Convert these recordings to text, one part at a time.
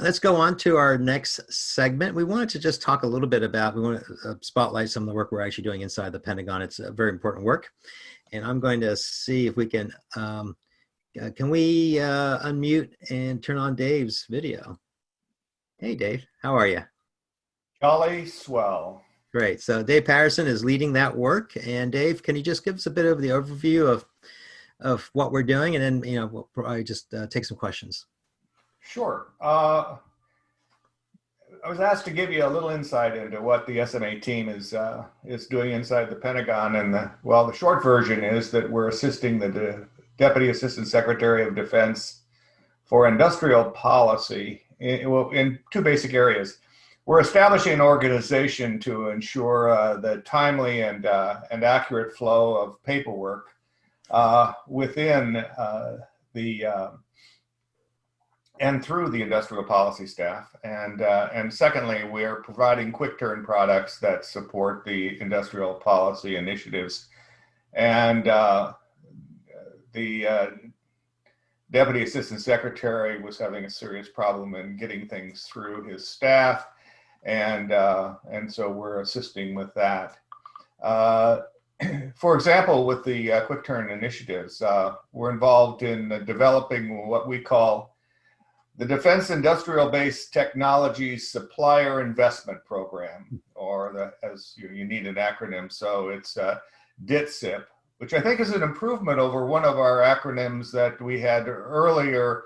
let's go on to our next segment. We wanted to just talk a little bit about, we want to spotlight some of the work we're actually doing inside the Pentagon. It's a very important work. And I'm going to see if we can we unmute and turn on Dave's video? Hey, Dave, how are you? Jolly swell. Great. So Dave Patterson is leading that work. And Dave, can you just give us a bit of the overview of what we're doing? And then, we'll probably just take some questions. Sure. I was asked to give you a little insight into what the SMA team is doing inside the Pentagon. And the short version is that we're assisting the Deputy Assistant Secretary of Defense for industrial policy in two basic areas. We're establishing an organization to ensure the timely and accurate flow of paperwork within and through the industrial policy staff. And secondly, we are providing quick turn products that support the industrial policy initiatives. And the Deputy Assistant Secretary was having a serious problem in getting things through his staff. And so we're assisting with that. For example, with the quick turn initiatives, we're involved in developing what we call the Defense Industrial Based Technologies Supplier Investment Program, or as you need an acronym, so it's DITSIP, which I think is an improvement over one of our acronyms that we had earlier,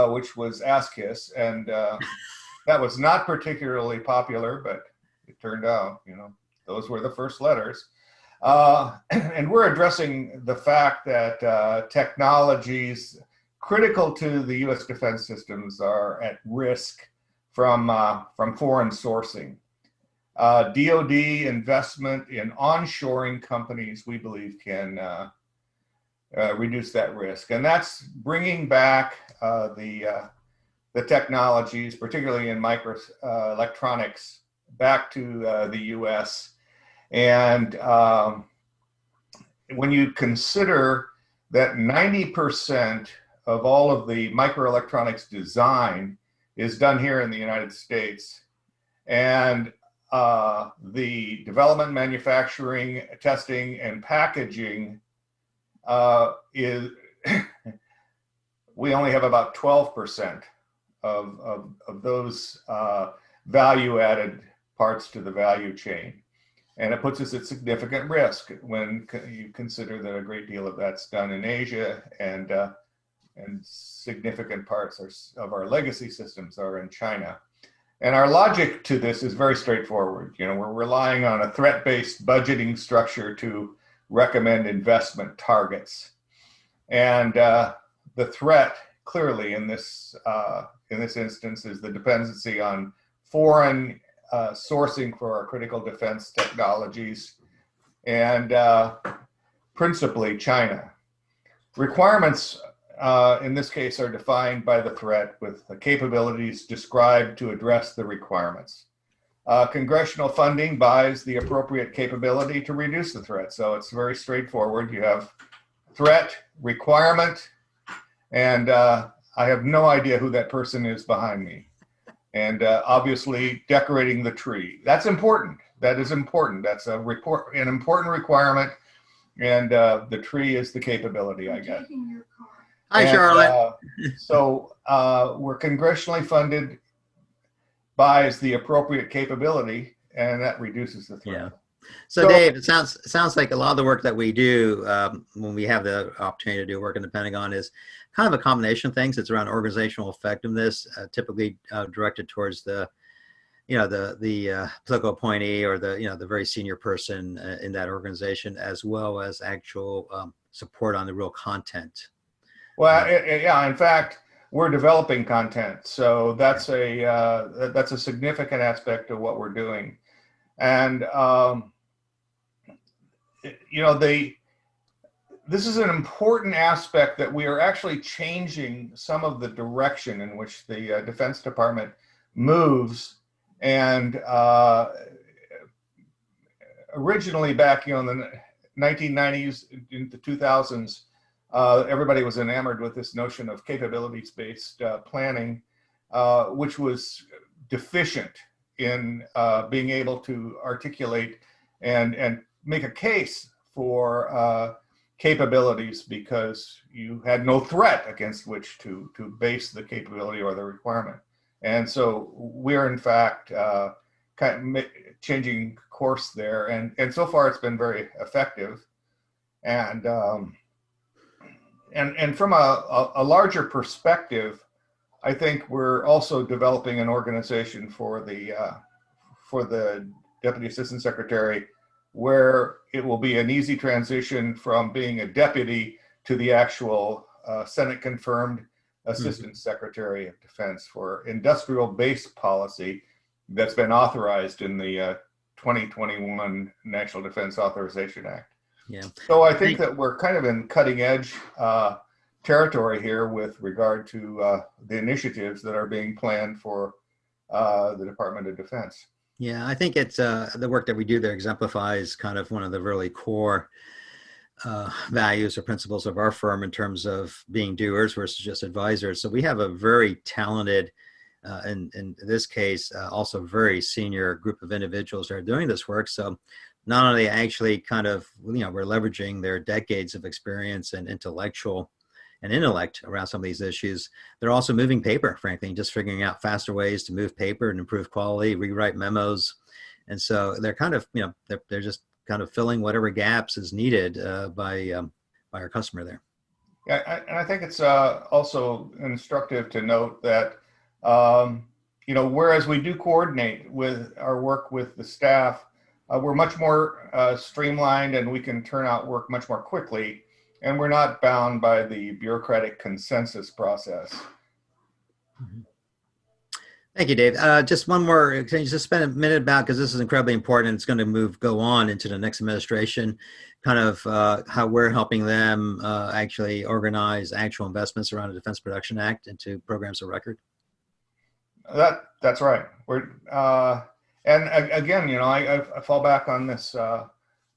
which was ASKIS, and that was not particularly popular, but it turned out, those were the first letters. And we're addressing the fact that technologies critical to the U.S. defense systems are at risk from foreign sourcing. DoD investment in onshoring companies, we believe, can reduce that risk. And that's bringing back the technologies, particularly in microelectronics, back to the U.S. And when you consider that 90% of all of the microelectronics design is done here in the United States, and the development, manufacturing, testing, and packaging is we only have about 12% of those value-added parts to the value chain. And it puts us at significant risk when you consider that a great deal of that's done in Asia, and significant parts of our legacy systems are in China. And our logic to this is very straightforward. We're relying on a threat-based budgeting structure to recommend investment targets. And the threat, clearly in this instance, is the dependency on foreign sourcing for our critical defense technologies, and principally China. Requirements in this case are defined by the threat with the capabilities described to address the requirements. Congressional funding buys the appropriate capability to reduce the threat. So it's very straightforward. You have threat, requirement, and I have no idea who that person is behind me. And obviously decorating the tree. That's important. That is important. That's an important requirement. And the tree is the capability, I guess. Hi, Charlotte. So we're congressionally funded, buys the appropriate capability, and that reduces the threat. Yeah. So Dave, it sounds like a lot of the work that we do when we have the opportunity to do work in the Pentagon is kind of a combination of things. It's around organizational effectiveness, typically directed towards the political appointee or the very senior person in that organization, as well as actual support on the real content. Well, yeah. In fact, we're developing content, so that's a significant aspect of what we're doing, and this is an important aspect that we are actually changing some of the direction in which the Defense Department moves. And originally back in the 1990s, into 2000s, everybody was enamored with this notion of capabilities-based planning. which was deficient in being able to articulate and make a case for capabilities, because you had no threat against which to base the capability or the requirement. And so we're in fact kind of changing course there, and so far it's been very effective. And from a larger perspective, I think we're also developing an organization for the Deputy Assistant Secretary, where it will be an easy transition from being a deputy to the actual Senate confirmed Assistant Secretary of Defense for industrial base policy that's been authorized in the 2021 National Defense Authorization Act. Yeah. So I think that we're kind of in cutting edge territory here with regard to the initiatives that are being planned for the Department of Defense. Yeah, I think it's the work that we do there exemplifies kind of one of the really core values or principles of our firm in terms of being doers versus just advisors. So we have a very talented, in this case, also very senior group of individuals that are doing this work. So not only actually kind of, we're leveraging their decades of experience and intellect around some of these issues, they're also moving paper, frankly, just figuring out faster ways to move paper and improve quality, rewrite memos. And so they're kind of, they're just kind of filling whatever gaps is needed by our customer there. Yeah, and I think it's also instructive to note that, whereas we do coordinate with our work with the staff, we're much more streamlined, and we can turn out work much more quickly, and we're not bound by the bureaucratic consensus process. Mm-hmm. Thank you, Dave. Just one more, can you just spend a minute about, because this is incredibly important and it's going to go on into the next administration, kind of how we're helping them actually organize actual investments around the Defense Production Act into programs of record? That's right. And again, I fall back on this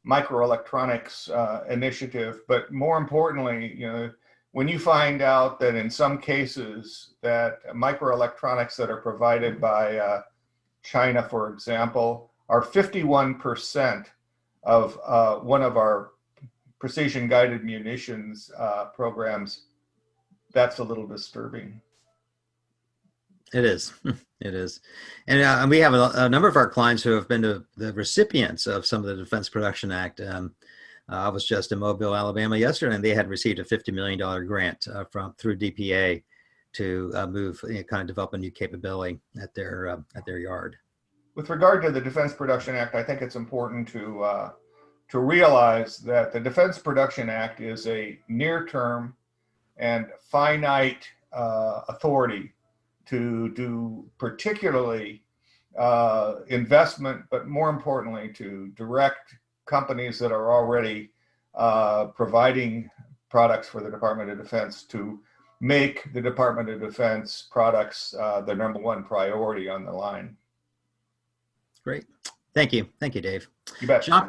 microelectronics initiative, but more importantly, when you find out that in some cases that microelectronics that are provided by China, for example, are 51% of one of our precision guided munitions programs, that's a little disturbing. It is. It is. And we have a number of our clients who have been the recipients of some of the Defense Production Act. I was just in Mobile, Alabama yesterday, and they had received a $50 million grant through DPA to kind of develop a new capability at their yard. With regard to the Defense Production Act, I think it's important to realize that the Defense Production Act is a near-term and finite authority to do particularly investment, but more importantly, to direct companies that are already providing products for the Department of Defense to make the Department of Defense products the number one priority on the line. Great. Thank you. Thank you, Dave. You bet. John,